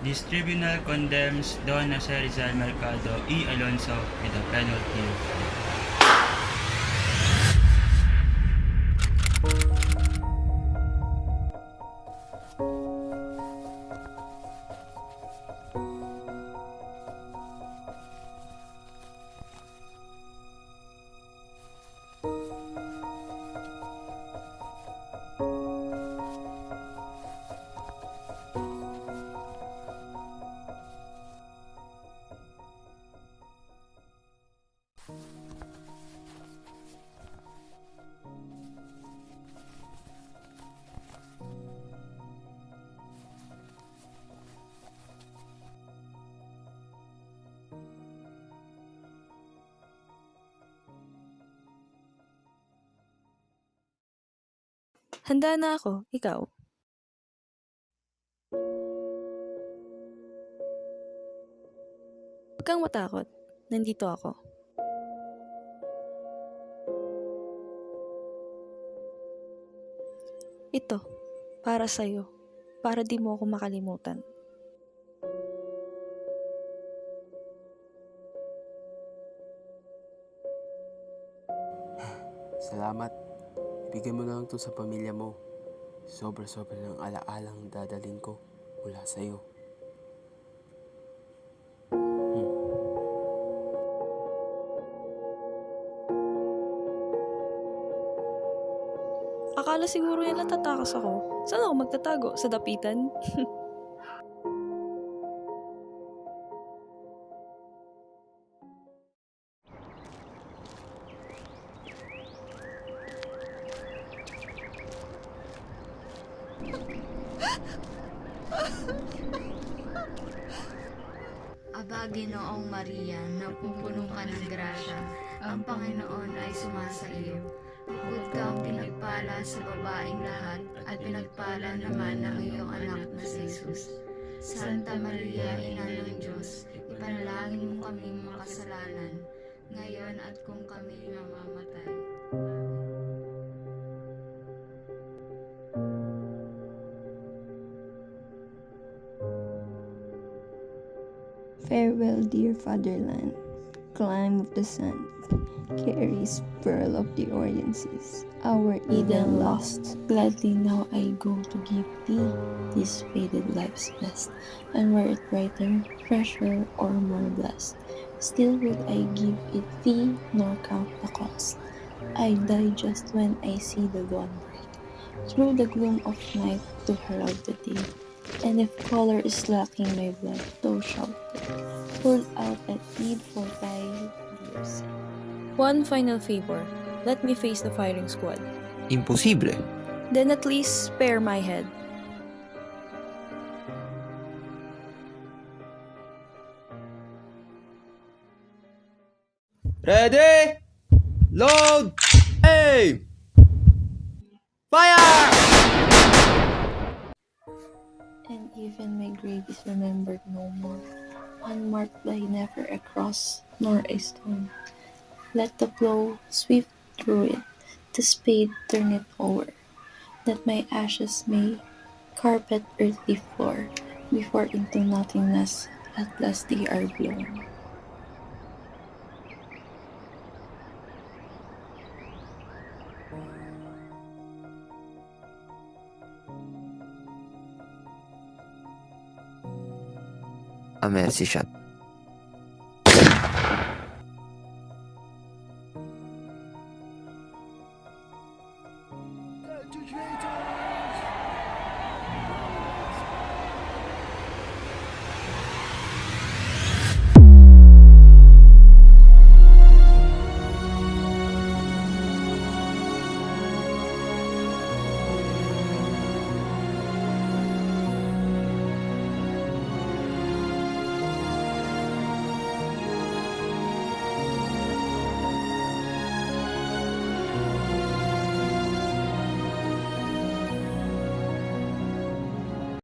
This tribunal condemns Don Jose Rizal Mercado E. Alonso with a penalty of death. Handa na ako, ikaw? Huwag kang matakot, nandito ako. Ito, para sa'yo, para di mo ako makalimutan. Salamat. Ibigay mo na lang to sa pamilya mo. Sobra-sobra ng alaalang dadalhin ko mula sa'yo. Akala siguro nila tatakas ako. Saan ako magtatago? Sa dapitan? Aba, Ginoong Maria, napupuno ka ng grasya, ang Panginoon ay sumasa iyo. Bukod kang pinagpala sa babaeng lahat, at pinagpala naman ng iyong anak na si Jesus. Santa Maria, Ina ng Diyos, ipanalangin mo kaming makasalanan, ngayon at kung kami mamamatay. Farewell, dear fatherland, clime of the sun, carries pearl of the Orient seas, our Eden lost. Gladly now I go to give thee this faded life's best, and were it brighter, fresher, or more blessed, still would I give it thee, nor count the cost. I die just when I see the dawn break, through the gloom of night to herald the day. And if color is lacking my blood, thou shalt pour out at need for thy dear sake. One final favor. Let me face the firing squad. Imposible. Then at least spare my head. Ready? Load! Aim! Fire! And even my grave is remembered no more, unmarked by never a cross nor a stone. Let the plough sweep through it, the spade turn it o'er, that my ashes may carpet earthly floor, before into nothingness at last they are blown. A mercy shot.